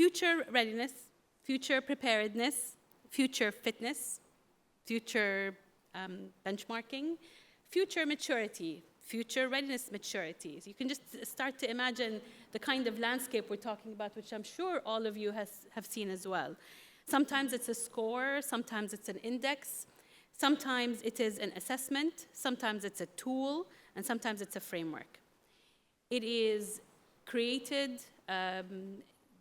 future readiness, future preparedness, future fitness, future benchmarking, future maturity, future readiness maturity. So you can just start to imagine the kind of landscape we're talking about, which I'm sure all of you have seen as well. Sometimes it's a score, sometimes it's an index, sometimes it is an assessment, sometimes it's a tool, and sometimes it's a framework. It is created,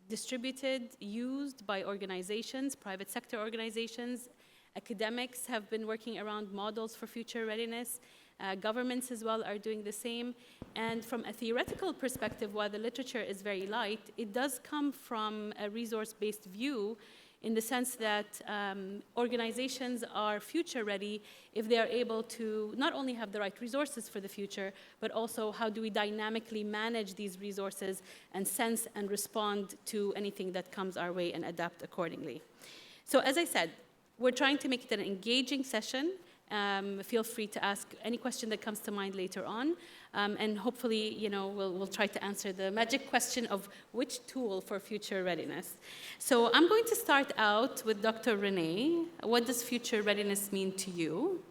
distributed, used by organizations, private sector organizations. Academics have been working around models for future readiness. Governments as well are doing the same. And from a theoretical perspective, while the literature is very light, it does come from a resource-based view in the sense that organizations are future ready if they are able to not only have the right resources for the future, but also how do we dynamically manage these resources and sense and respond to anything that comes our way and adapt accordingly. So as I said, we're trying to make it an engaging session. Feel free to ask any question that comes to mind later on. And hopefully, we'll try to answer the magic question of which tool for future readiness. So I'm going to start out with Dr. René. What does future readiness mean to you?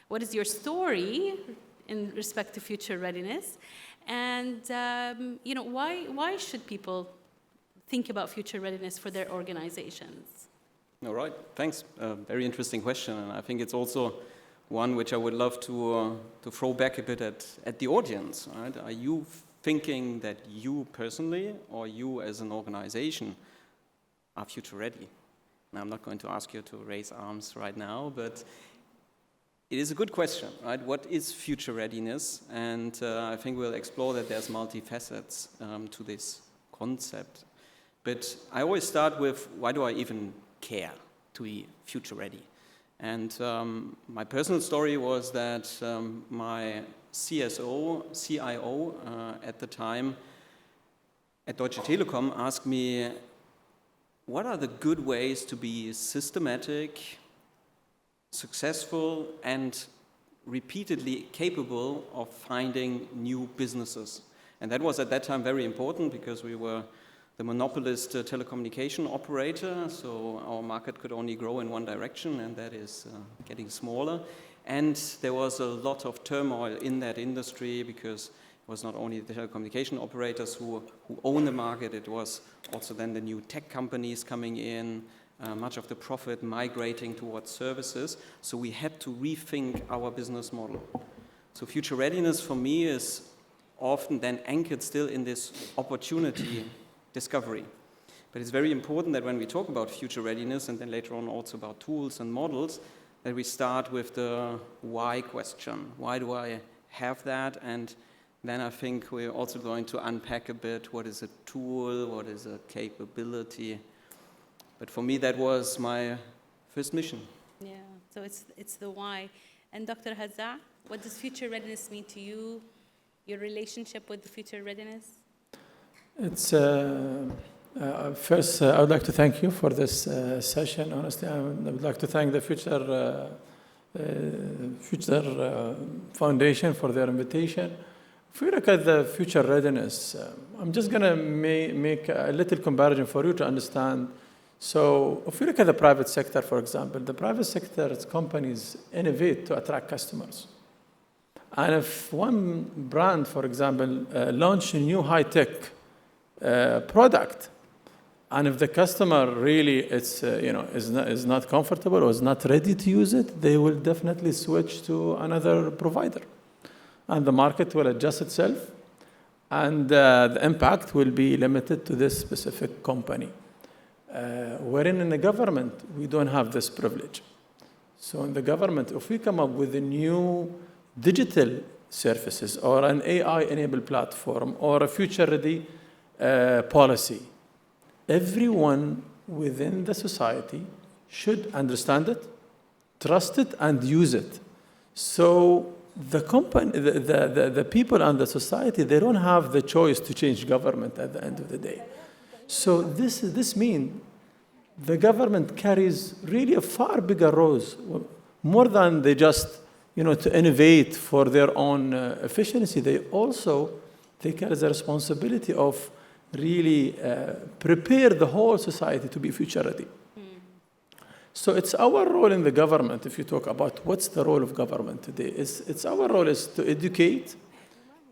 What is your story in respect to future readiness? And why should people think about future readiness for their organizations? All right, thanks. Very interesting question, and I think it's also one which I would love to throw back a bit at the audience. Right? Are you thinking that you personally or you as an organization are future ready? Now, I'm not going to ask you to raise arms right now, but it is a good question, right? What is future readiness? And I think we'll explore that there's multifacets to this concept. But I always start with, why do I even care to be future ready? And my personal story was that my CIO at the time at Deutsche Telekom asked me, what are the good ways to be systematic, successful, and repeatedly capable of finding new businesses? And that was at that time very important because we were the monopolist telecommunication operator, so our market could only grow in one direction, and that is getting smaller. And there was a lot of turmoil in that industry because it was not only the telecommunication operators who own the market, it was also then the new tech companies coming in, much of the profit migrating towards services. So we had to rethink our business model. So future readiness for me is often then anchored still in this opportunity discovery. But it's very important that when we talk about future readiness, and then later on also about tools and models, that we start with the why question. Why do I have that? And then I think we're also going to unpack a bit what is a tool, what is a capability. But for me, that was my first mission. Yeah, so it's the why. And Dr. Hazza, what does future readiness mean to you? Your relationship with the future readiness? It's first, I would like to thank you for this session. Honestly, I would like to thank the Future Foundation for their invitation. If we look at the future readiness, I'm just going to make a little comparison for you to understand. So if we look at the private sector, for example, the private sector's companies innovate to attract customers. And if one brand, for example, launch a new high-tech product, and if the customer really is not comfortable or is not ready to use it, they will definitely switch to another provider, and the market will adjust itself, and the impact will be limited to this specific company. Wherein in the government we don't have this privilege. So in the government, if we come up with a new digital services or an AI-enabled platform or a future-ready policy, everyone within the society should understand it, trust it, and use it. So the company, the people and the society, they don't have the choice to change government at the end of the day. So this means the government carries really a far bigger role, more than they just to innovate for their own efficiency. They carry the responsibility of really prepare the whole society to be future ready. So it's our role in the government, if you talk about what's the role of government today, it's our role is to educate,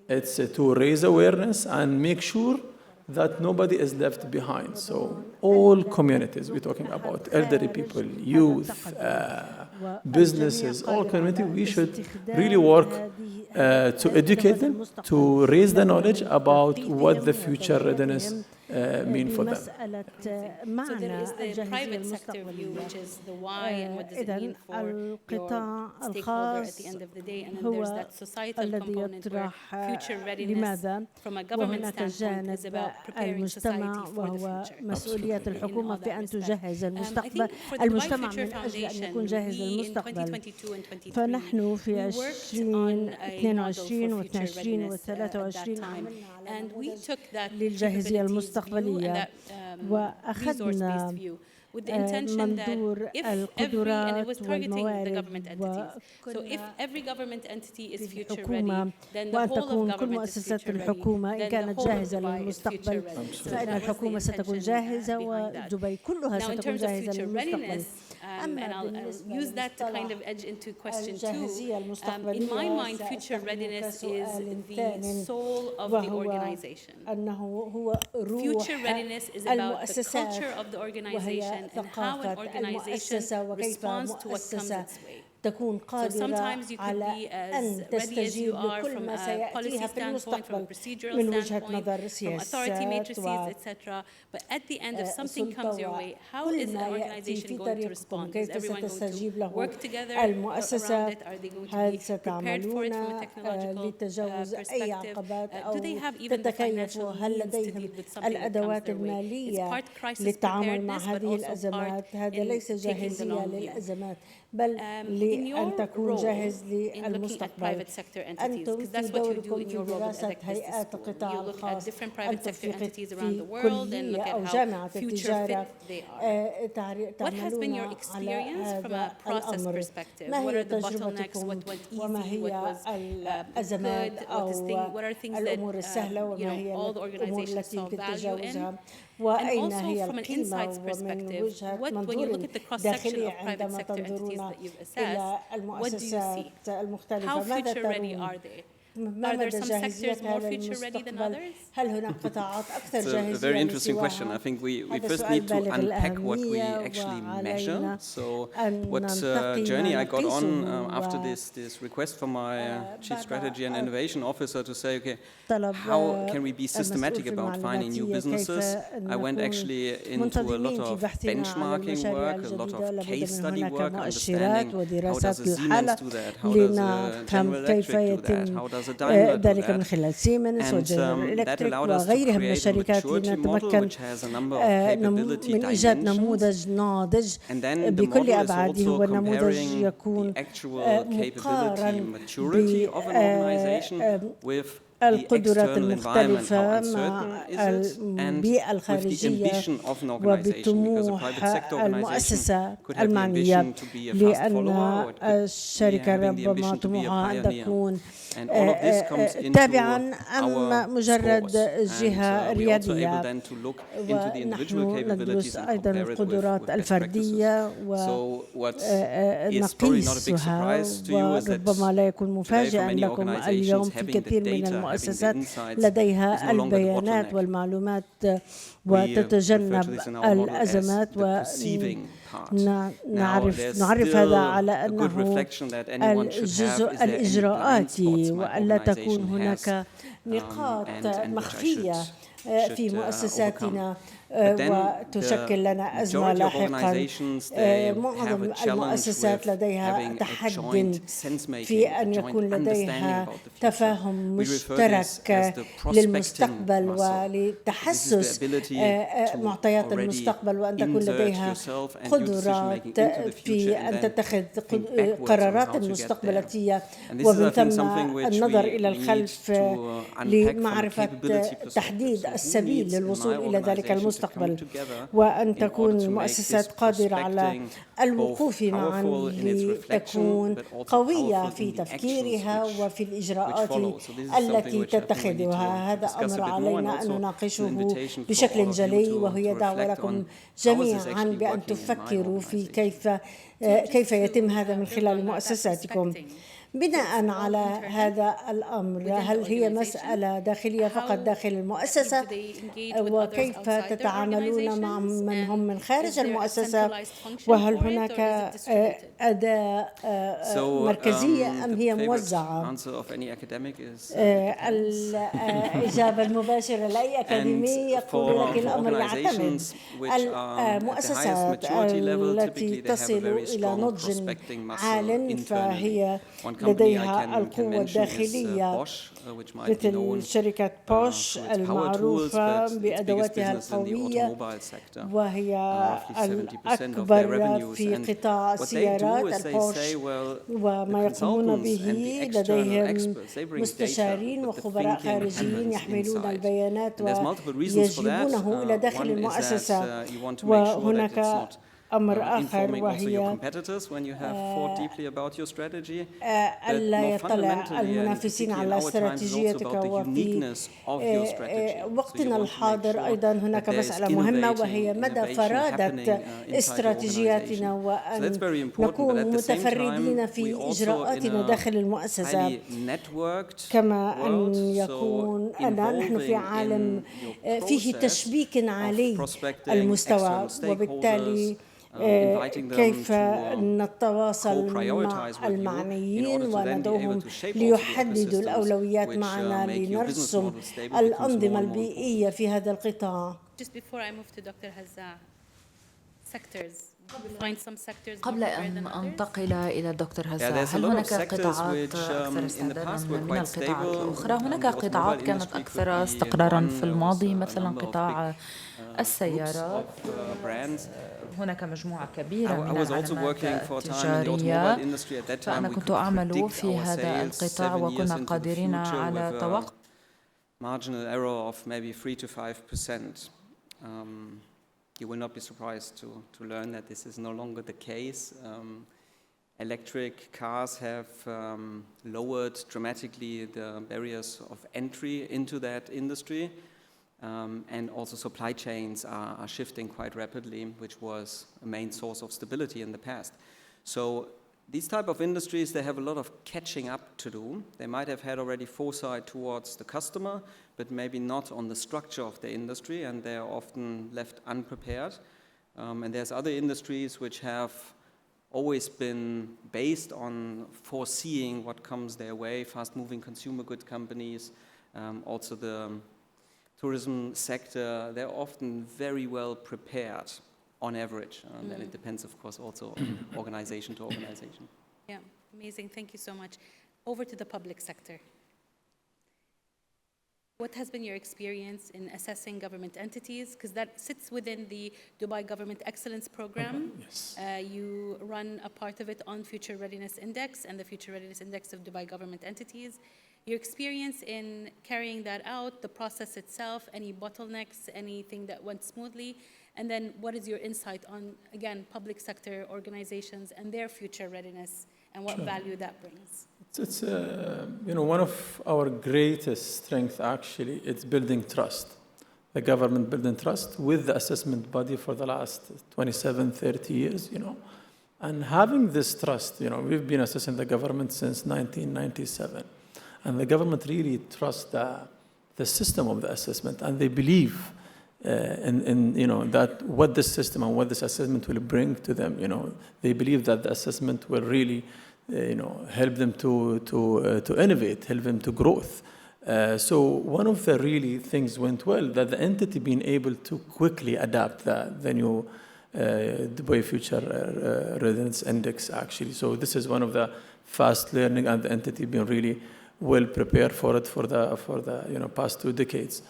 it's to raise awareness and make sure that nobody is left behind. So all communities, we're talking about elderly people, youth, businesses, all community, we should really work to educate them, to raise the knowledge about what the future readiness mean for them. So there is the private sector view, which is the why and what does it mean for your stakeholder at the end of the day, and then there's that societal component where future readiness from a government standpoint is about preparing society for the future. مسؤولية الحكومة في أن تجهز المستقبل المجتمع من أجل أن يكون جاهز للمستقبل. فنحن في 2022 و 23 عملنا للجاهزية المستقبلية وأخذنا منظور القدرات والموارد الحكومة وأن تكون كل مؤسسات الحكومة إن كانت جاهزة للمستقبل فإن الحكومة ستكون جاهزة ودبي كلها ستكون جاهزة للمستقبل. And I'll use that to kind of edge into question two. In my mind, future readiness is the soul of the organization. Future readiness is about the culture of the organization and how an organization responds to what comes its way. So sometimes you could be as ready as you are from a policy standpoint, from a procedural standpoint, from authority matrices, etc. But at the end, if something comes your way, how is the organization going to respond? Is everyone going to work together around it? Are they going to be prepared for it from a technological perspective? Do they have even the financial means to deal with something that comes their way? It's part crisis preparedness, but also part in taking the long view. بل لأن تكون جاهز للمستقبل أنتم في دوركم في دراسة هيئات القطاع الخاص أنتم في كلية أو جامعة التجارة تعملون على هذا الأمر. ما هي تجربتكم وما هي الأزمات أو الأمور السهلة وما هي الأمور التي يمكن تجاوزها وأين هي القيمة ومن وجهة منظور داخلي عندما تنظرون إلى المؤسسات المختلفة ماذا جاهزيتها للمستقبل؟ هل هناك قطاعات أكثر جاهزية لسواها؟ A very interesting question. I think we first need to unpack what we actually measure. So what journey I got on after this request from my Chief Strategy and Innovation Officer to say, okay, how can we be systematic about finding new businesses? I went actually into a lot of benchmarking work, a lot of case study work, understanding how does a Siemens do that, how does a General Electric do that, how does ذلك من خلال سيمنز وجنرال إلكتريك وغيرها من الشركات لنتمكن من إيجاد نموذج ناضج بكل أبعاده والنموذج يكون مقارن القدرات المختلفة مع البيئة الخارجية وبطموح المؤسسة المعنية لأن الشركة ربما طموحها أن تكون تابعا أم مجرد جهة ريادية ونحن ندرس أيضا القدرات الفردية ونقيسها وربما لا يكون مفاجئا لكم اليوم في كثير من المؤسسات لديها البيانات والمعلومات وتتجنب الأزمات نعرف هذا على أنه الجزء الإجراءاتي وألا تكون هناك نقاط مخفية في مؤسساتنا وتشكل لنا أزمة لاحقا. معظم المؤسسات لديها تحد في أن يكون لديها تفاهم مشترك للمستقبل ولتحسس معطيات المستقبل وأن تكون لديها قدرات في أن تتخذ قرارات مستقبلية ومن ثم النظر إلى الخلف لمعرفة تحديد السبيل للوصول إلى ذلك المستقبل المستقبل، وأن تكون المؤسسات قادرة على الوقوف معا لتكون قوية في تفكيرها وفي الإجراءات التي تتخذها. هذا أمر علينا أن نناقشه بشكل جلي، وهي دعوة لكم جميعا بأن تفكروا في كيف يتم هذا من خلال مؤسساتكم. بناء على هذا الأمر، هل هي مسألة داخلية فقط داخل المؤسسة، وكيف تتعاملون مع من هم من خارج المؤسسة، وهل هناك أداة مركزية أم هي موزعة؟ الإجابة المباشرة لأي أكاديمي يقول لك الأمر يعتمد. المؤسسات التي تصل إلى نضج عال فهي لديها القوة الداخلية، مثل شركة بوش المعروفة بأدواتها القوية، وهي الأكبر في قطاع السيارات البوش، وما يقومون به لديهم مستشارين وخبراء خارجيين يحملون البيانات ويجلبونه إلى داخل المؤسسة. وهناك أمر آخر، وهي ألا يطلع المنافسين على استراتيجيتك. وفي وقتنا الحاضر أيضا هناك مسألة مهمة، وهي مدى فرادة استراتيجياتنا، وأن نكون متفردين في إجراءاتنا داخل المؤسسة، كما أن يكون نحن في عالم فيه تشبيك عالي المستوى، وبالتالي كيف نتواصل مع المعنيين وندعوهم ليحددوا الأولويات معنا لنرسم الأنظمة البيئية في هذا القطاع. قبل أن أنتقل إلى الدكتور هزا، هل هناك قطاعات أكثر استعدادا من القطاعات الأخرى؟ هناك قطاعات كانت أكثر استقرارا في الماضي، مثلا قطاع السيارات. هناك مجموعة كبيرة من العلامات التجارية، فأنا كنت أعمل في هذا القطاع وكنا قادرين على توقف marginal error of maybe 3 to 5%. You will not be surprised to learn that this is no longer the case. Electric cars have lowered dramatically the barriers of entry into that industry. And also supply chains are shifting quite rapidly, which was a main source of stability in the past. So these type of industries, they have a lot of catching up to do. They might have had already foresight towards the customer, but maybe not on the structure of the industry, and they are often left unprepared. And there's other industries which have always been based on foreseeing what comes their way, fast-moving consumer good companies, also the tourism sector. They're often very well prepared on average, and then it depends, of course, also on organization to organization. Yeah, amazing. Thank you so much. Over to the public sector. What has been your experience in assessing government entities? Because that sits within the Dubai Government Excellence Program. Yes. You run a part of it on Future Readiness Index and the Future Readiness Index of Dubai Government Entities. Your experience in carrying that out, the process itself, any bottlenecks, anything that went smoothly, and then what is your insight on, again, public sector organizations and their future readiness and what value that brings? It's one of our greatest strengths, actually, it's building trust. The government building trust with the assessment body for the last 27, 30 years, And having this trust, we've been assessing the government since 1997. And the government really trusts the system of the assessment, and they believe in that what this system and what this assessment will bring to them. They believe that the assessment will really, help them to innovate, help them to growth. So one of the really things went well, that the entity being able to quickly adapt the new Dubai Future Readiness Index, actually. So this is one of the fast learning, and the entity being really well prepared for it for the past 2 decades.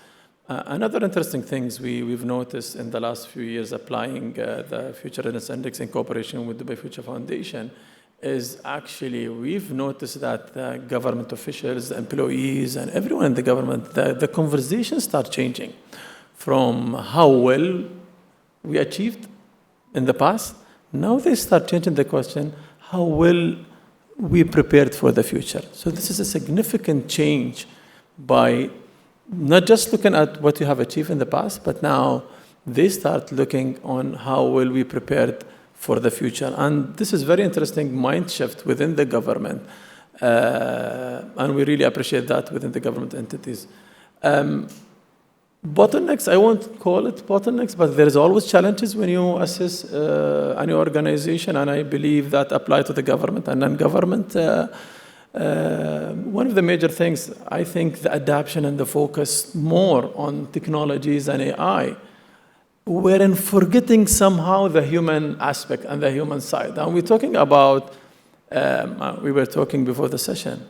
Another interesting things we've noticed in the last few years applying the Future Readiness Index in cooperation with the Dubai Future Foundation is actually we've noticed that the government officials, the employees, and everyone in the government, the conversations start changing from how well we achieved in the past. Now they start changing the question, how well we prepared for the future. So this is a significant change by not just looking at what you have achieved in the past, but now they start looking on how well we prepared for the future. And this is very interesting mind shift within the government. And we really appreciate that within the government entities. Bottlenecks, I won't call it bottlenecks, but there's always challenges when you assess any organization, and I believe that apply to the government and non-government. One of the major things, I think the adoption and the focus more on technologies and AI, wherein forgetting somehow the human aspect and the human side. And we're talking about, we were talking before the session,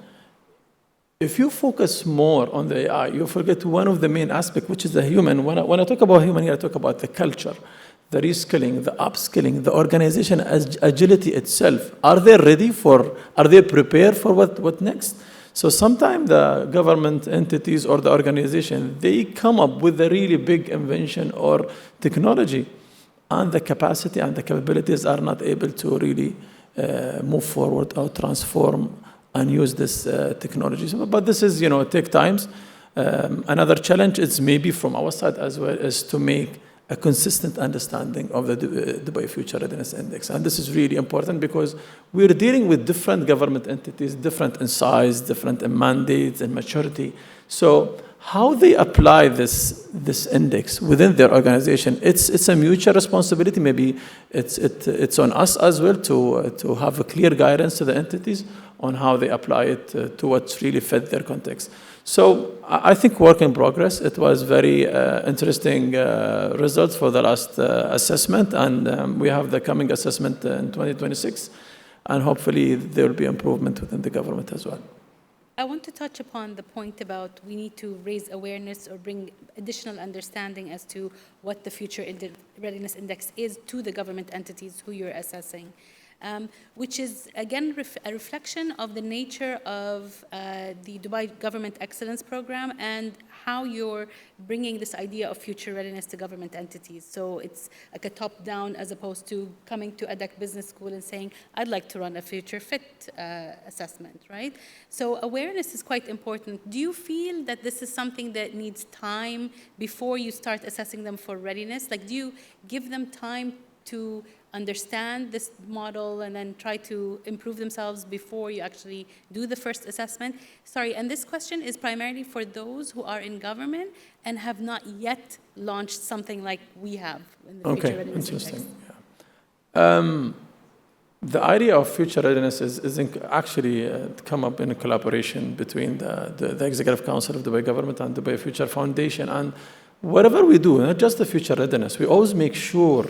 if you focus more on the AI, you forget one of the main aspects, which is the human. When I talk about human here, I talk about the culture, the reskilling, the upskilling, the organization agility itself. Are they ready are they prepared for what next? So sometimes the government entities or the organization, they come up with a really big invention or technology, and the capacity and the capabilities are not able to really move forward or transform and use this technology. But this is, take times. Another challenge is maybe from our side as well is to make a consistent understanding of the Dubai Future Readiness Index. And this is really important because we're dealing with different government entities, different in size, different in mandates and maturity. So how they apply this index within their organization, it's a mutual responsibility. Maybe it's on us as well to have a clear guidance to the entities on how they apply it to what's really fit their context. So I think work in progress. It was very interesting results for the last assessment, and we have the coming assessment in 2026, and hopefully there will be improvement within the government as well. I want to touch upon the point about we need to raise awareness or bring additional understanding as to what the Future Readiness Index is to the government entities who you're assessing. Which is, again, a reflection of the nature of the Dubai Government Excellence Program and how you're bringing this idea of future readiness to government entities. So it's like a top-down as opposed to coming to EDHEC Business School and saying, I'd like to run a future fit assessment, right? So awareness is quite important. Do you feel that this is something that needs time before you start assessing them for readiness? Like, do you give them time to understand this model and then try to improve themselves before you actually do the first assessment? Sorry, and this question is primarily for those who are in government and have not yet launched something like we have in the Future Readiness Index. Yeah. The idea of future readiness is actually come up in a collaboration between the Executive Council of Dubai Government and Dubai Future Foundation. And whatever we do, not just the future readiness, we always make sure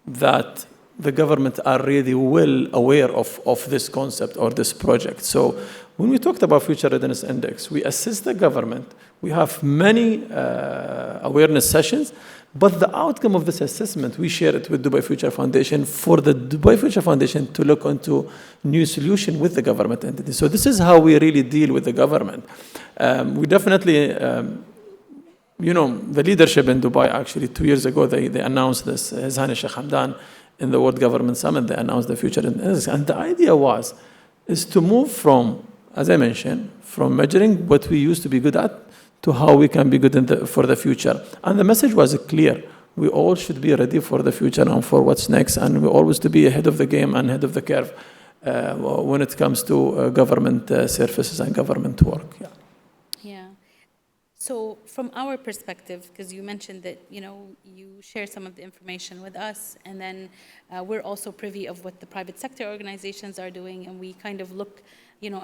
that the government are really well aware of this concept or this project. So when we talked about Future Readiness Index, we assist the government. We have many awareness sessions, but the outcome of this assessment, we share it with Dubai Future Foundation for the Dubai Future Foundation to look into new solution with the government entity. So this is how we really deal with the government. We definitely, the leadership in Dubai, actually 2 years ago, they announced this, Hazza Alnuaimi in the World Government Summit, they announced the Future Index. And the idea is to move from, as I mentioned, from measuring what we used to be good at to how we can be good for the future. And the message was clear. We all should be ready for the future and for what's next, and we always to be ahead of the game and ahead of the curve when it comes to government services and government work. Yeah. So from our perspective, because you mentioned that, you share some of the information with us, and then we're also privy of what the private sector organizations are doing, and we kind of look,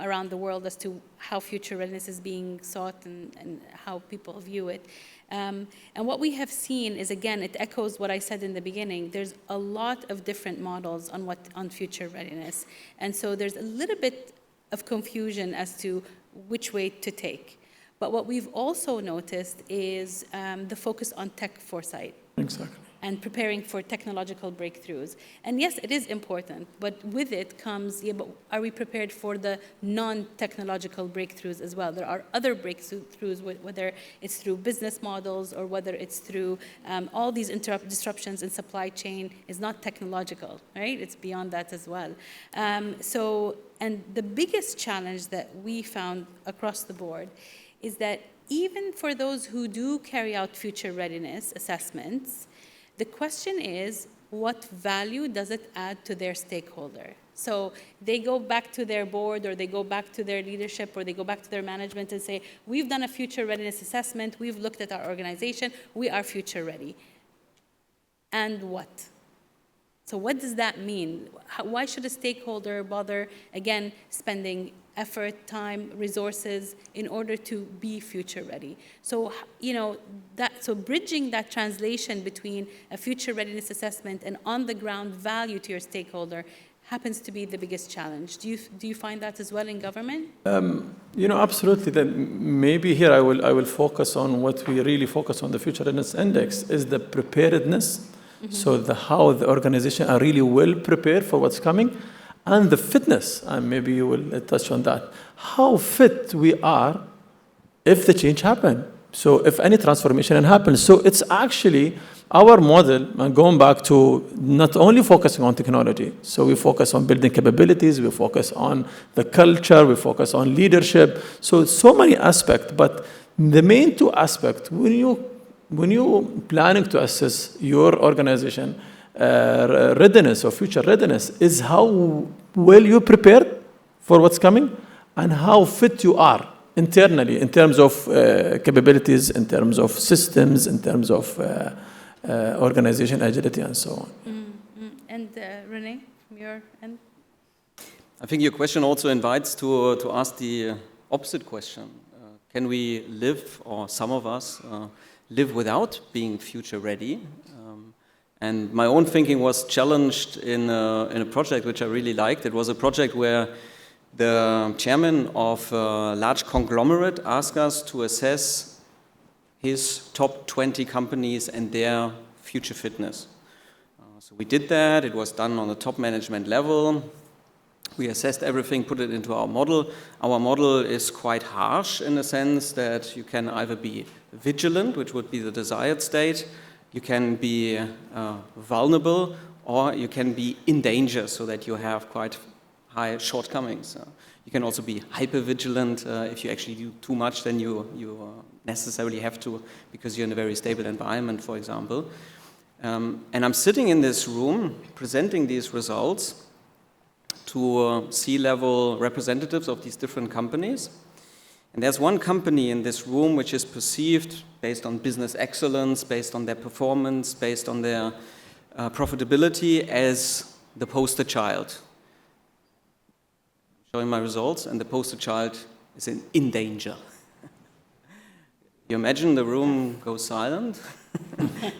around the world as to how future readiness is being sought and how people view it. And what we have seen is, again, it echoes what I said in the beginning. There's a lot of different models on future readiness. And so there's a little bit of confusion as to which way to take. But what we've also noticed is the focus on tech foresight. Exactly. and preparing for technological breakthroughs. And yes, it is important, but with it comes, but are we prepared for the non-technological breakthroughs as well? There are other breakthroughs, whether it's through business models or whether it's through all these disruptions in supply chain is not technological, right? It's beyond that as well. And the biggest challenge that we found across the board is that even for those who do carry out future readiness assessments, the question is, what value does it add to their stakeholder? So they go back to their board, or they go back to their leadership, or they go back to their management and say, we've done a future readiness assessment, we've looked at our organization, we are future ready. And what? So what does that mean? Why should a stakeholder bother, again, spending effort, time, resources in order to be future ready? So, so bridging that translation between a future readiness assessment and on-the-ground value to your stakeholder happens to be the biggest challenge. Do you find that as well in government? Absolutely. Then maybe here I will focus on what we really focus on the Future Readiness Index is the preparedness. So how the organization are really well prepared for what's coming, and the fitness, and maybe you will touch on that. How fit we are if the change happens. So if any transformation happens. So it's actually our model, and going back to not only focusing on technology. So we focus on building capabilities, we focus on the culture, we focus on leadership. So many aspects, but the main two aspects, when you planning to assess your organization readiness or future readiness, is how well you prepared for what's coming and how fit you are internally in terms of capabilities, in terms of systems, in terms of organization agility and so on. And René, from your end? I think your question also invites to ask the opposite question. Can we live, or some of us, live without being future ready? And my own thinking was challenged in a project which I really liked. It was a project where the chairman of a large conglomerate asked us to assess his top 20 companies and their future fitness. So we did that. It was done on the top management level. We assessed everything, put it into our model. Our model is quite harsh in the sense that you can either be vigilant, which would be the desired state, you can be vulnerable, or you can be in danger, so that you have quite high shortcomings. You can also be hyper-vigilant. If you actually do too much, then you necessarily have to, because you're in a very stable environment, for example. And I'm sitting in this room presenting these results to C-level representatives of these different companies. And there's one company in this room which is perceived, based on business excellence, based on their performance, based on their profitability, as the poster child. Showing my results, and the poster child is in danger. You imagine the room goes silent.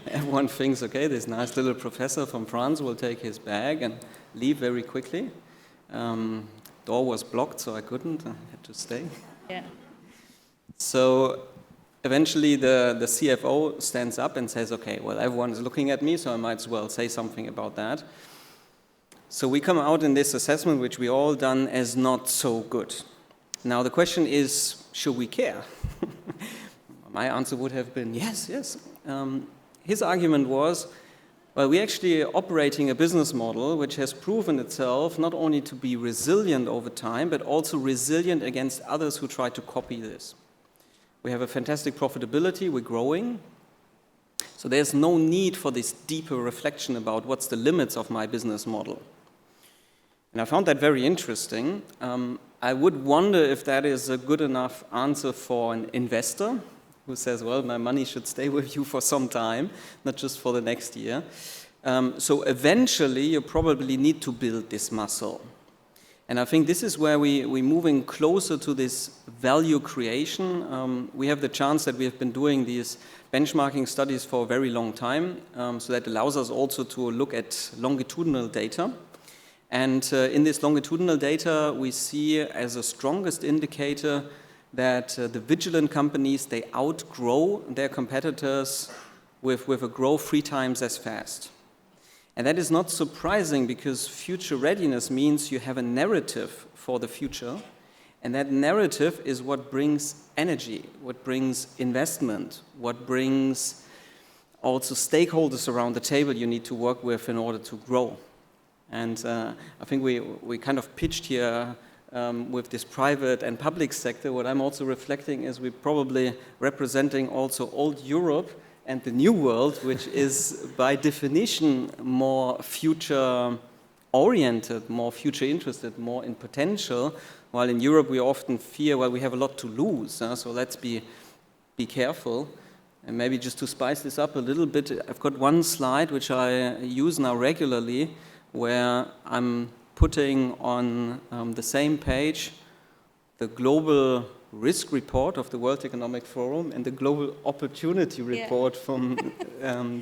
Everyone thinks, okay, this nice little professor from France will take his bag and leave very quickly. Door was blocked, so I couldn't. I had to stay. Yeah. So eventually the CFO stands up and says, okay, well, everyone is looking at me, so I might as well say something about that. So we come out in this assessment, which we all done as not so good. Now the question is, should we care? My answer would have been yes. His argument was, well, we're actually operating a business model which has proven itself not only to be resilient over time, but also resilient against others who try to copy this. We have a fantastic profitability, we're growing. So there's no need for this deeper reflection about what's the limits of my business model. And I found that very interesting. I would wonder if that is a good enough answer for an investor who says, well, my money should stay with you for some time, not just for the next year. So eventually, you probably need to build this muscle. And I think this is where we're moving closer to this value creation. We have the chance that we have been doing these benchmarking studies for a very long time, so that allows us also to look at longitudinal data. And in this longitudinal data, we see as a strongest indicator that the vigilant companies, they outgrow their competitors with a growth 3 times as fast. And that is not surprising because future readiness means you have a narrative for the future, and that narrative is what brings energy, what brings investment, what brings also stakeholders around the table you need to work with in order to grow. And I think we kind of pitched here with this private and public sector. What I'm also reflecting is we're probably representing also old Europe and the new world, which is by definition more future-oriented, more future-interested, more in potential, while in Europe we often fear, well, we have a lot to lose, so let's be careful. And maybe just to spice this up a little bit, I've got one slide which I use now regularly, where I'm putting on the same page the global risk report of the World Economic Forum and the global opportunity report from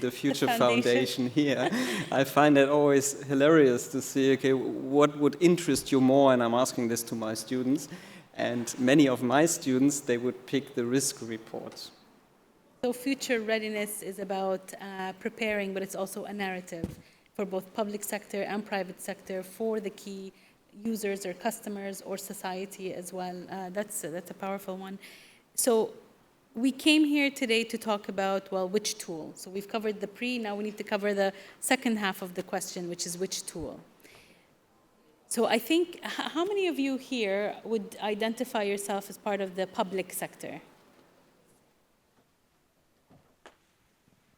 the Future Foundation here. I find that always hilarious to see, okay, what would interest you more? And I'm asking this to my students. And many of my students, they would pick the risk report. So future readiness is about preparing, but it's also a narrative for both public sector and private sector for the key users or customers or society as well. That's a powerful one. So we came here today to talk about, well, which tool? So we've covered the pre, now we need to cover the second half of the question, which is which tool? So I think, how many of you here would identify yourself as part of the public sector?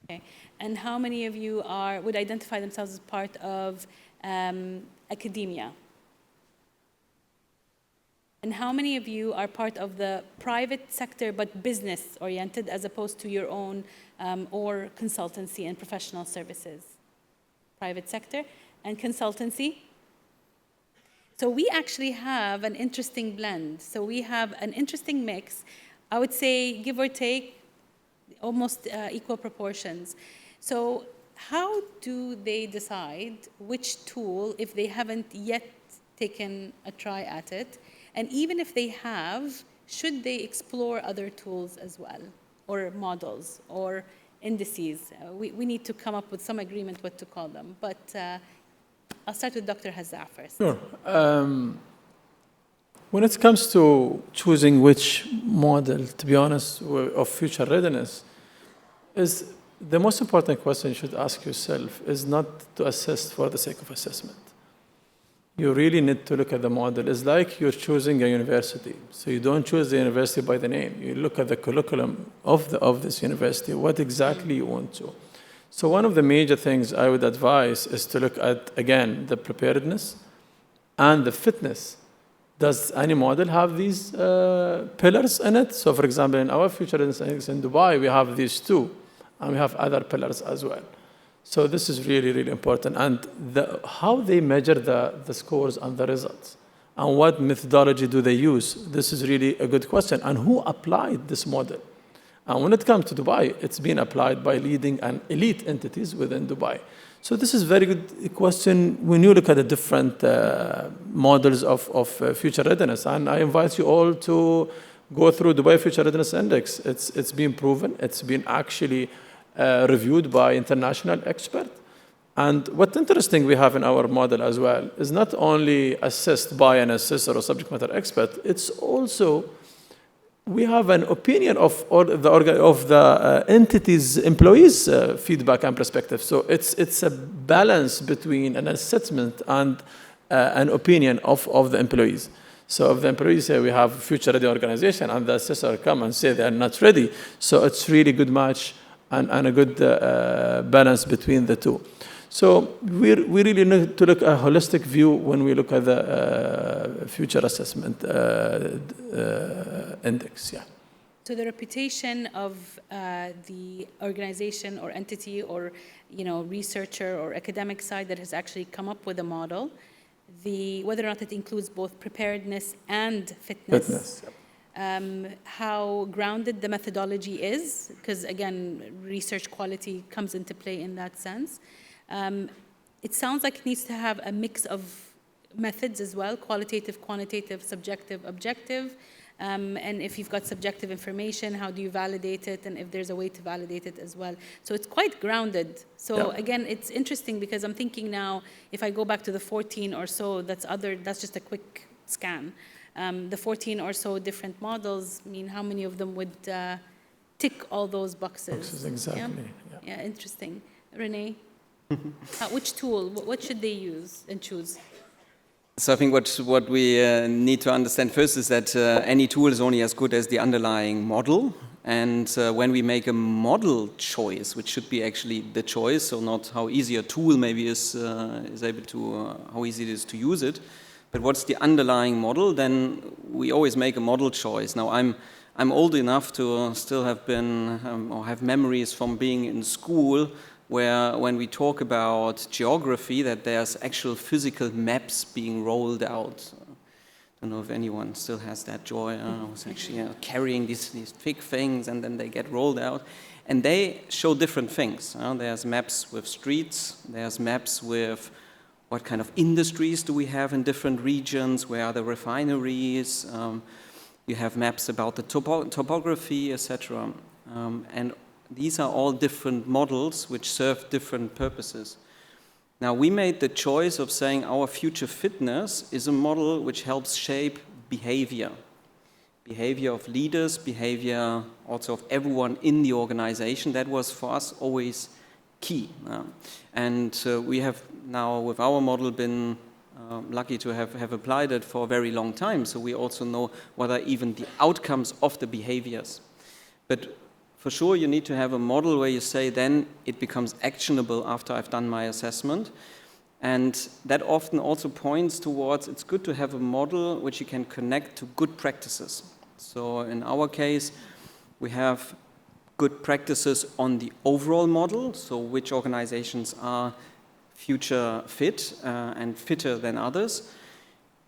Okay. And how many of you would identify themselves as part of academia? And how many of you are part of the private sector but business-oriented as opposed to your own or consultancy and professional services? Private sector and consultancy? So we actually have an interesting blend. So we have an interesting mix. I would say, give or take, almost equal proportions. So how do they decide which tool, if they haven't yet taken a try at it? And even if they have, should they explore other tools as well, or models, or indices? We need to come up with some agreement what to call them. But I'll start with Dr. Hazza first. Sure. When it comes to choosing which model, to be honest, of future readiness, is the most important question you should ask yourself is not to assess for the sake of assessment. You really need to look at the model. It's like you're choosing a university. So you don't choose the university by the name. You look at the curriculum of this university, what exactly you want to. So one of the major things I would advise is to look at, again, the preparedness and the fitness. Does any model have these pillars in it? So for example, in our future readiness in Dubai, we have these two, and we have other pillars as well. So this is really, really important. And how they measure the scores and the results, and what methodology do they use? This is really a good question. And who applied this model? And when it comes to Dubai, it's been applied by leading and elite entities within Dubai. So this is a very good question when you look at the different models of future readiness. And I invite you all to go through Dubai Future Readiness Index. It's been proven. It's been actually reviewed by international experts. And what's interesting we have in our model as well is not only assessed by an assessor or subject matter expert, it's also, we have an opinion of the entity's employees' feedback and perspective. So it's a balance between an assessment and an opinion of the employees. So if the employees say we have future ready organization and the assessor come and say they're not ready, so it's really good match and a good balance between the two. So we really need to look at a holistic view when we look at the future assessment index. Yeah. So the reputation of the organization or entity or researcher or academic side that has actually come up with a model, whether or not it includes both preparedness and fitness. How grounded the methodology is, because again, research quality comes into play in that sense. It sounds like it needs to have a mix of methods as well, qualitative, quantitative, subjective, objective. And if you've got subjective information, how do you validate it? And if there's a way to validate it as well. So it's quite grounded. So again, it's interesting because I'm thinking now, if I go back to the 14 or so, that's just a quick scan. The 14 or so different models, I mean, how many of them would tick all those boxes? Exactly. Yeah, interesting. René, which tool, what should they use and choose? So I think what we need to understand first is that any tool is only as good as the underlying model. And when we make a model choice, which should be actually the choice, so not how easy a tool maybe is able to, how easy it is to use it, but what's the underlying model, then we always make a model choice. Now I'm old enough to still have been, or have memories from being in school, where when we talk about geography, that there's actual physical maps being rolled out. I don't know if anyone still has that joy. I was actually carrying these thick things, and then they get rolled out. And they show different things. There's maps with streets, there's maps with what kind of industries do we have in different regions, where are the refineries, you have maps about the topography, etc. And these are all different models which serve different purposes. Now, we made the choice of saying our future fitness is a model which helps shape behavior. Behavior of leaders, behavior also of everyone in the organization. That was for us always key. And we have now, with our model, been lucky to have applied it for a very long time. So we also know what are even the outcomes of the behaviors. But for sure, you need to have a model where you say, then it becomes actionable after I've done my assessment. And that often also points towards, it's good to have a model which you can connect to good practices. So in our case, we have good practices on the overall model, so which organizations are future fit and fitter than others.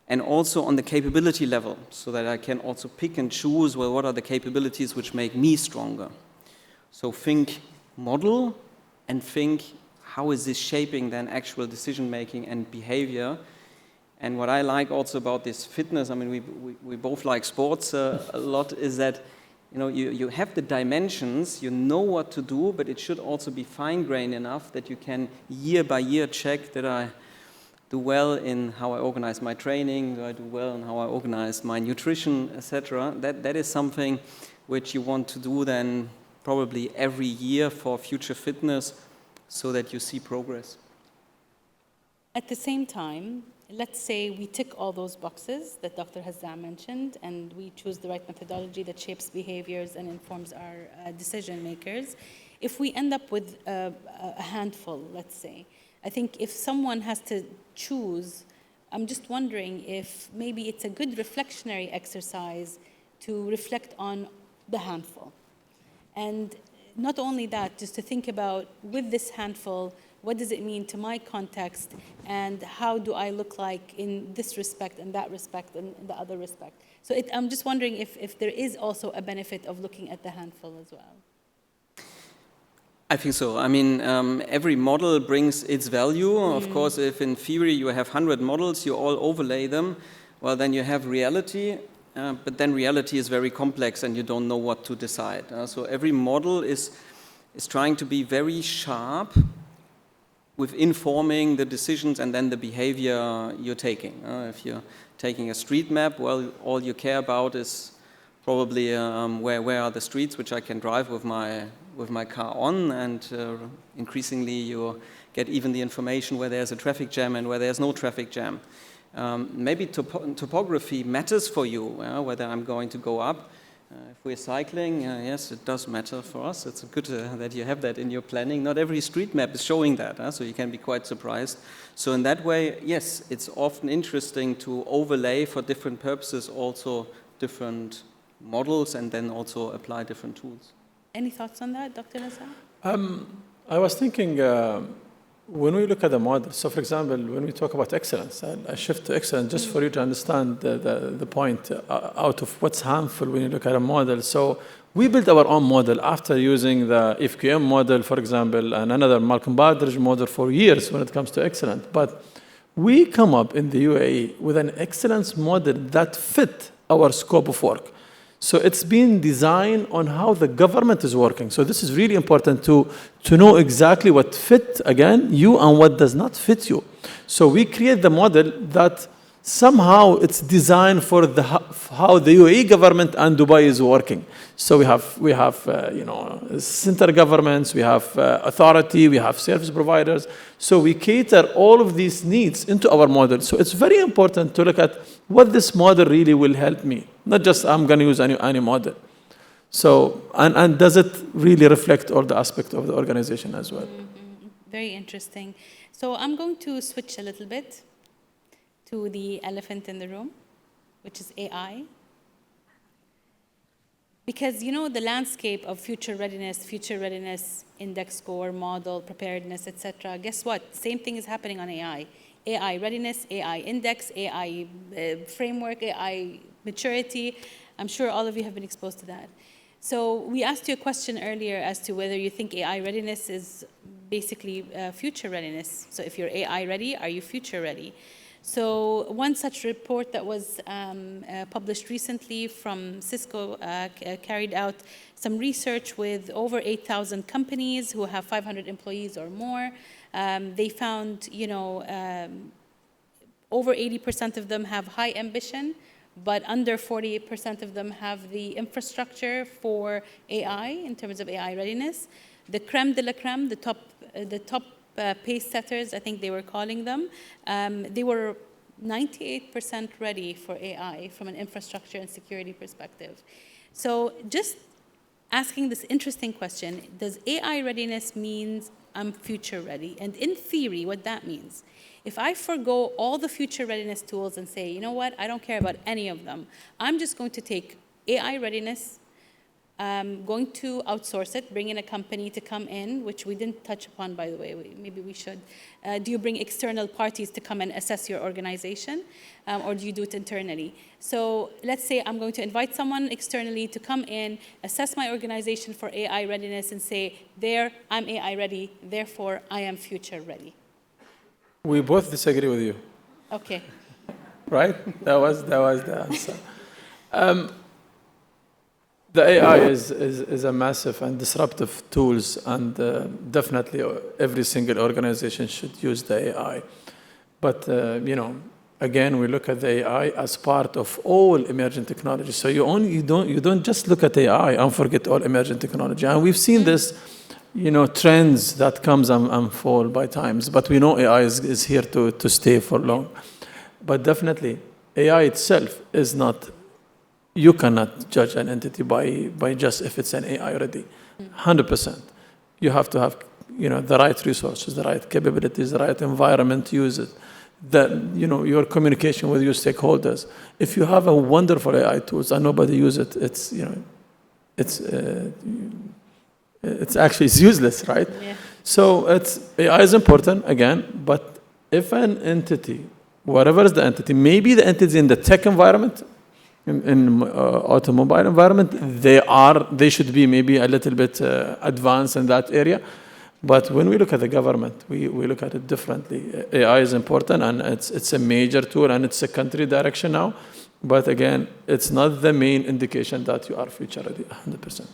And also on the capability level, so that I can also pick and choose, well, what are the capabilities which make me stronger? So think model and think how is this shaping then actual decision making and behavior. And what I like also about this fitness, I mean, we both like sports a lot, is that you have the dimensions, you know what to do, but it should also be fine-grained enough that you can year by year check that I do well in how I organize my training, do I do well in how I organize my nutrition, etc. That is something which you want to do then probably every year for future fitness so that you see progress. At the same time, let's say we tick all those boxes that Dr. Hazza mentioned, and we choose the right methodology that shapes behaviors and informs our decision makers. If we end up with a handful, let's say, I think if someone has to choose, I'm just wondering if maybe it's a good reflectionary exercise to reflect on the handful. And not only that, just to think about, with this handful, what does it mean to my context, and how do I look like in this respect and that respect and the other respect? So I'm just wondering if there is also a benefit of looking at the handful as well. I think so. I mean, every model brings its value. Of course, if in theory you have 100 models, you all overlay them, well, then you have reality. But then reality is very complex and you don't know what to decide. So every model is trying to be very sharp with informing the decisions and then the behavior you're taking. If you're taking a street map, well, all you care about is probably where are the streets which I can drive with my car on, and increasingly you get even the information where there's a traffic jam and where there's no traffic jam. Maybe topography matters for you, whether I'm going to go up. If we're cycling, yes, it does matter for us. It's good that you have that in your planning. Not every street map is showing that, so you can be quite surprised. So in that way, yes, it's often interesting to overlay for different purposes also different models and then also apply different tools. Any thoughts on that, Dr. Hazza? I was thinking, when we look at the model, so for example, when we talk about excellence, I shift to excellence just for you to understand the point out of what's harmful when you look at a model. So we built our own model after using the FQM model, for example, and another Malcolm Baldrige model for years when it comes to excellence. But we come up in the UAE with an excellence model that fit our scope of work. So it's been designed on how the government is working. So this is really important to know exactly what fit, again, you and what does not fit you. So we create the model that somehow it's designed for how the UAE government and Dubai is working. So we have center governments, we have authority, we have service providers. So we cater all of these needs into our model. So it's very important to look at what this model really will help me. Not just I'm going to use any model. So, and does it really reflect all the aspects of the organization as well? Very interesting. So I'm going to switch a little bit to the elephant in the room, which is AI. Because, the landscape of future readiness, index score, model, preparedness, etc. Guess what? Same thing is happening on AI. AI readiness, AI index, AI framework, AI maturity. I'm sure all of you have been exposed to that. So we asked you a question earlier as to whether you think AI readiness is basically future readiness. So if you're AI ready, are you future ready? So one such report that was published recently from Cisco carried out some research with over 8,000 companies who have 500 employees or more. They found, over 80% of them have high ambition, but under 48% of them have the infrastructure for AI in terms of AI readiness. The creme de la creme, the top pace setters, I think they were calling them, they were 98% ready for AI from an infrastructure and security perspective. So just asking this interesting question, does AI readiness mean I'm future ready? And in theory, what that means, if I forgo all the future readiness tools and say, you know what, I don't care about any of them, I'm just going to take AI readiness, going to outsource it, bring in a company to come in, which we didn't touch upon, by the way, maybe we should. Do you bring external parties to come and assess your organization, or do you do it internally? So let's say I'm going to invite someone externally to come in, assess my organization for AI readiness and say, there, I'm AI ready, therefore I am future ready. We both disagree with you. Okay. Right? That was the answer. The AI is a massive and disruptive tools, and definitely every single organization should use the AI. But again, we look at the AI as part of all emerging technology. So you don't just look at AI and forget all emerging technology. And we've seen this, trends that comes and fall by times. But we know AI is here to stay for long. But definitely, AI itself is not. You cannot judge an entity by just if it's an AI ready. 100%. You have to have, the right resources, the right capabilities, the right environment to use it. Your communication with your stakeholders. If you have a wonderful AI tools and nobody uses it, it's actually useless, right? Yeah. So AI is important again, but if an entity, whatever is the entity, maybe the entity is in the tech environment. In automobile environment, they should be maybe a little bit advanced in that area. But when we look at the government, we look at it differently. AI is important, and it's a major tool, and it's a country direction now. But again, it's not the main indication that you are future ready, 100%.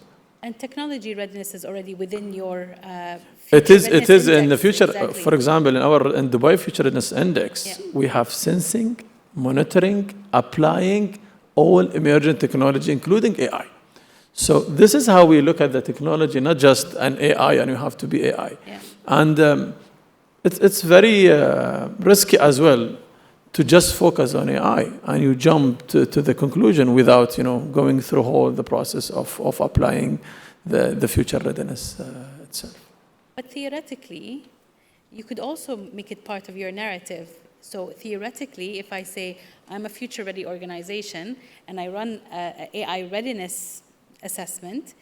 And technology readiness is already within your It is in the future. Exactly. For example, in Dubai Future Readiness Index, we have sensing, monitoring, applying, all emerging technology, including AI. So this is how we look at the technology, not just an AI, and you have to be AI. Yeah. And it's very risky as well to just focus on AI, and you jump to the conclusion without going through all the process of applying the future readiness itself. But theoretically, you could also make it part of your narrative. So theoretically, if I say I'm a future-ready organization and I run an AI readiness assessment,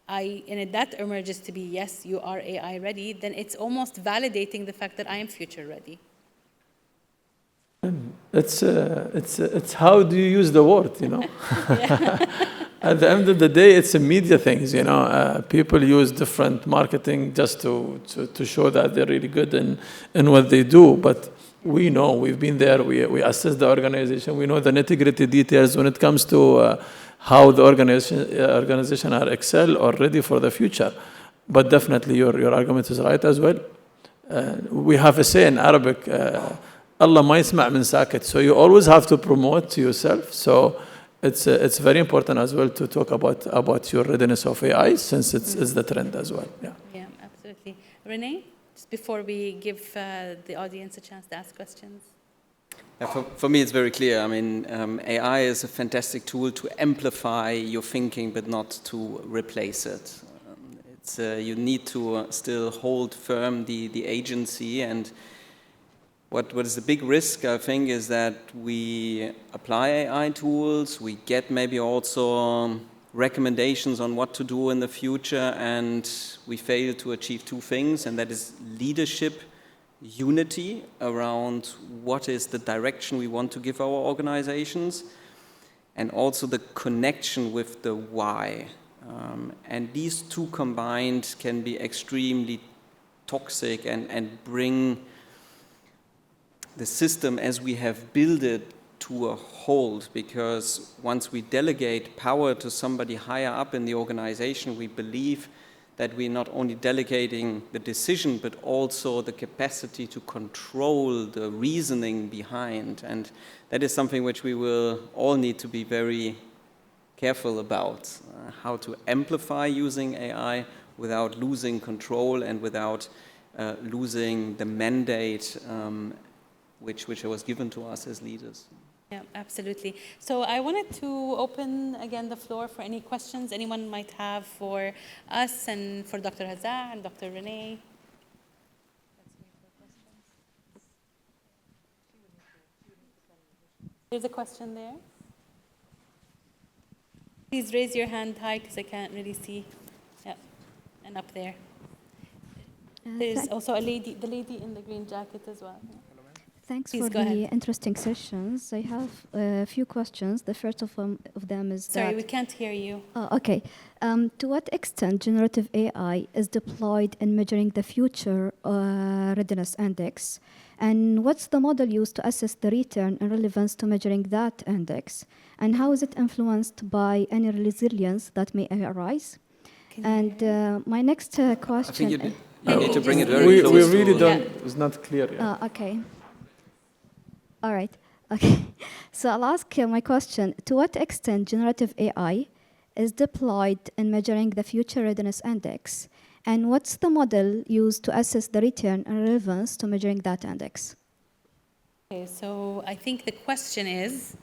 and that emerges to be, yes, you are AI ready, then it's almost validating the fact that I am future ready. It's how do you use the word, At the end of the day, it's a media things, People use different marketing just to show that they're really good in what they do, but we know, we've been there, we assess the organization, we know the nitty-gritty details when it comes to how the organization are excel or ready for the future. But definitely your argument is right as well. We have a say in Arabic, Allah ma yisma' min sakit. So you always have to promote yourself. So it's very important as well to talk about your readiness of AI, since it's the trend as well. Yeah. Yeah, absolutely. René, just before we give the audience a chance to ask questions. Yeah, for me, it's very clear. I mean, AI is a fantastic tool to amplify your thinking, but not to replace it. You need to still hold firm the agency. And what is the big risk, I think, is that we apply AI tools, we get maybe also recommendations on what to do in the future, and we fail to achieve two things, and that is leadership unity around what is the direction we want to give our organizations, and also the connection with the why. And these two combined can be extremely toxic and bring the system as we have built it to a halt, because once we delegate power to somebody higher up in the organization, we believe that we're not only delegating the decision, but also the capacity to control the reasoning behind. And that is something which we will all need to be very careful about, how to amplify using AI without losing control and without losing the mandate which was given to us as leaders. Yeah, absolutely. So I wanted to open again the floor for any questions anyone might have for us and for Dr. Hazza and Dr. René. There's a question there. Please raise your hand high because I can't really see. Yeah, and up there. There's also a lady, the lady in the green jacket as well. Yeah. Thanks Please for go the ahead. interesting sessions. I have a few questions. The first of them is Sorry, we can't hear you. Okay. To what extent generative AI is deployed in measuring the future readiness index? And what's the model used to assess the return and relevance to measuring that index? And how is it influenced by any resilience that may arise? And my next question... I think you need to bring it very close. We really don't, it's not clear yet. Okay. All right. Okay. So I'll ask my question. To what extent generative AI is deployed in measuring the future readiness index? And what's the model used to assess the return and relevance to measuring that index? Okay, so I think the question is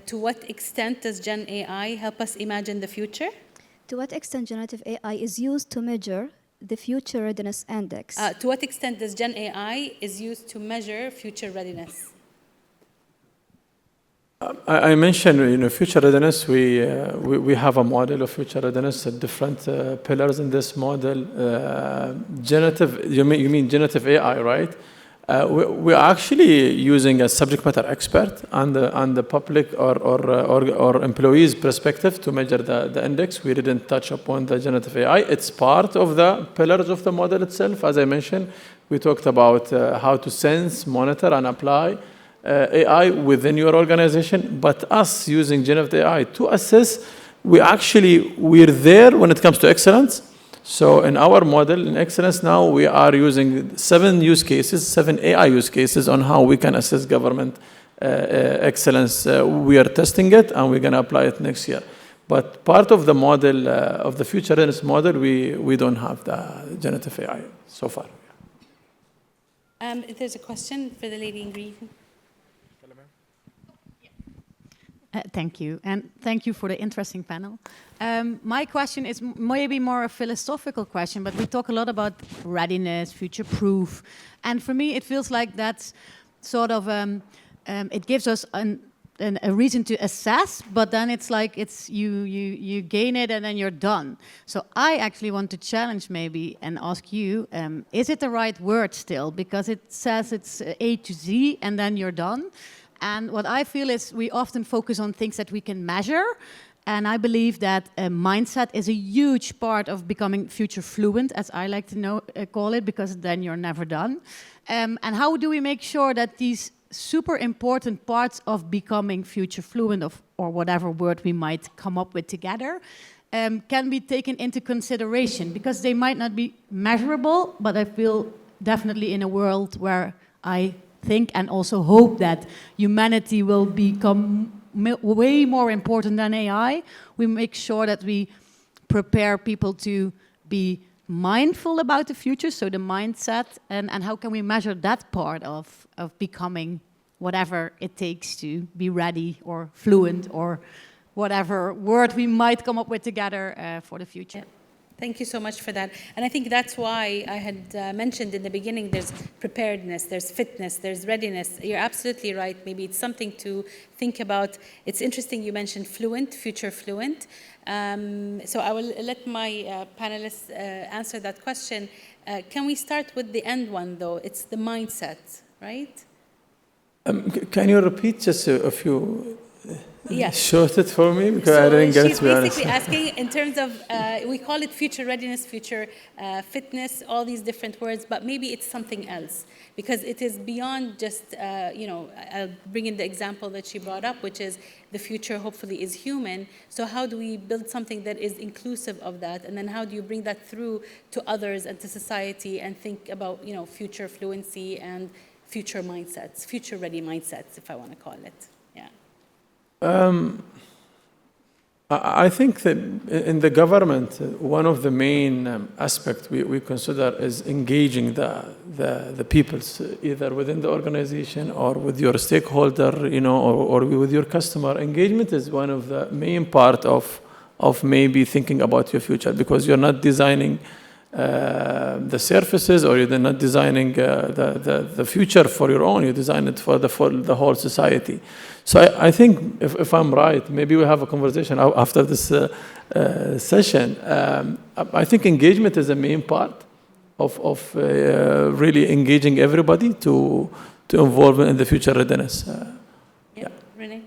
to what extent does Gen AI help us imagine the future? To what extent generative AI is used to measure the future readiness index? To what extent does Gen AI is used to measure future readiness? I mentioned, future readiness. We have a model of future readiness, different pillars in this model. Generative, you mean generative AI, right? We're actually using a subject matter expert on the public or employees' perspective to measure the index. We didn't touch upon the generative AI. It's part of the pillars of the model itself. As I mentioned, we talked about how to sense, monitor, and apply AI within your organization. But us using generative AI to assess, we're there when it comes to excellence. So in our model, in excellence now, we are using 7 AI use cases on how we can assess government excellence. We are testing it, and we're going to apply it next year. But part of the model, of the future readiness model, we don't have the generative AI so far. There's a question for the lady in green. Thank you, and thank you for the interesting panel. My question is maybe more a philosophical question, but we talk a lot about readiness, future-proof, and for me it feels like that's sort of, it gives us a reason to assess, but then it's like you gain it and then you're done. So I actually want to challenge maybe and ask you, is it the right word still? Because it says it's A to Z and then you're done. And what I feel is we often focus on things that we can measure. And I believe that mindset is a huge part of becoming future fluent, as I like to call it, because then you're never done. And how do we make sure that these super important parts of becoming future fluent or whatever word we might come up with together can be taken into consideration, because they might not be measurable, but I feel definitely in a world where I think and also hope that humanity will become way more important than AI, we make sure that we prepare people to be mindful about the future, so the mindset, and how can we measure that part of becoming whatever it takes to be ready or fluent or whatever word we might come up with together for the future. Yeah. Thank you so much for that. And I think that's why I had mentioned in the beginning, there's preparedness, there's fitness, there's readiness. You're absolutely right. Maybe it's something to think about. It's interesting you mentioned fluent, future fluent. So I will let my panelists answer that question. Can we start with the end one, though? It's the mindset, right? Can you repeat just a few? Yes. Short it for me, because so I didn't get it, to be honest. She's basically asking in terms of, we call it future readiness, future fitness, all these different words, but maybe it's something else, because it is beyond just, I'll bring in the example that she brought up, which is the future hopefully is human. So how do we build something that is inclusive of that? And then how do you bring that through to others and to society and think about, future fluency and future mindsets, future ready mindsets, if I want to call it. I think that in the government, one of the main aspects we consider is engaging the peoples, either within the organization or with your stakeholder, or with your customer. Engagement is one of the main part of maybe thinking about your future, because you're not designing the surfaces, or you're not designing the future for your own. You design it for the whole society. So I think, if I'm right, maybe we have a conversation after this session. I think engagement is a main part of really engaging everybody to involve in the future readiness. René?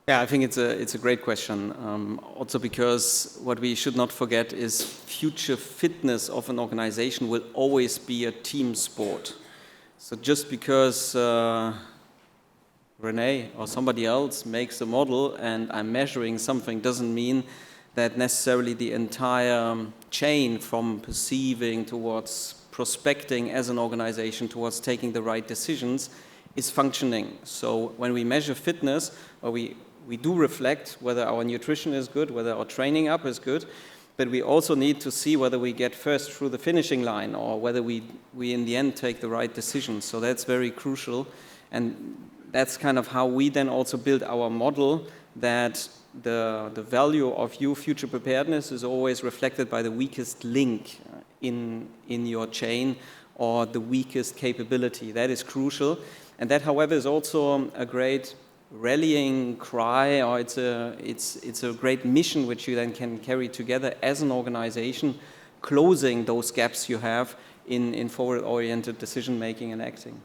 Yeah, I think it's a great question. Also because what we should not forget is future fitness of an organization will always be a team sport. So just because René or somebody else makes a model and I'm measuring something doesn't mean that necessarily the entire chain from perceiving towards prospecting as an organization towards taking the right decisions is functioning. So when we measure fitness, or we do reflect whether our nutrition is good, whether our training up is good, but we also need to see whether we get first through the finishing line or whether we in the end take the right decisions. So that's very crucial. And that's kind of how we then also build our model, that the value of future preparedness is always reflected by the weakest link in your chain or the weakest capability. That is crucial. And that, however, is also a great rallying cry, or it's a great mission which you then can carry together as an organization, closing those gaps you have in forward-oriented decision-making and acting.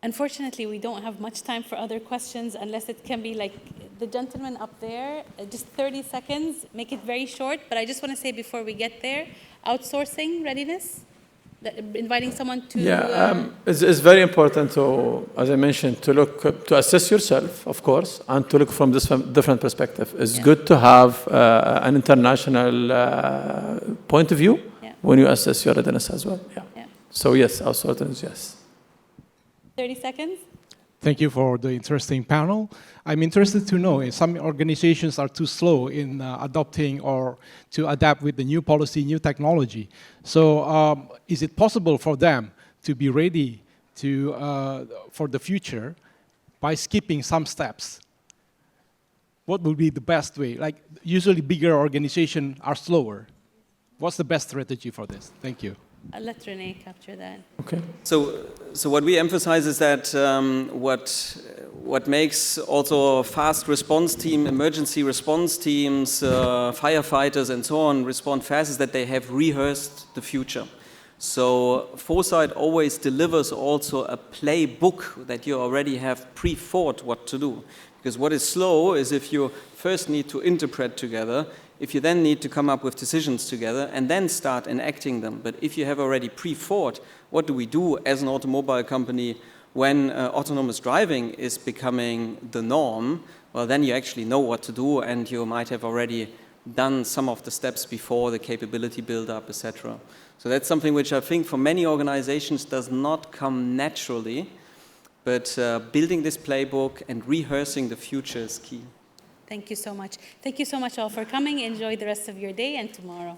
Unfortunately, we don't have much time for other questions, unless it can be like the gentleman up there, just 30 seconds, make it very short. But I just want to say before we get there, outsourcing readiness, inviting someone to... It's very important to, as I mentioned, to assess yourself, of course, and to look from this different perspective. It's good to have an international point of view when you assess your readiness as well. So yes, outsourcing is yes. 30 seconds. Thank you for the interesting panel. I'm interested to know if some organizations are too slow in adopting or to adapt with the new policy, new technology. So is it possible for them to be ready for the future by skipping some steps? What would be the best way? Like usually bigger organizations are slower. What's the best strategy for this? Thank you. I'll let René capture that. Okay. So what we emphasize is that what makes also fast response team, emergency response teams, firefighters and so on respond fast is that they have rehearsed the future. So foresight always delivers also a playbook that you already have pre-thought what to do. Because what is slow is if you first need to interpret together, if you then need to come up with decisions together and then start enacting them. But if you have already pre-thought, what do we do as an automobile company when autonomous driving is becoming the norm, well, then you actually know what to do, and you might have already done some of the steps before, the capability build-up, etc. So that's something which I think for many organizations does not come naturally, but building this playbook and rehearsing the future is key. Thank you so much. Thank you so much all for coming. Enjoy the rest of your day and tomorrow.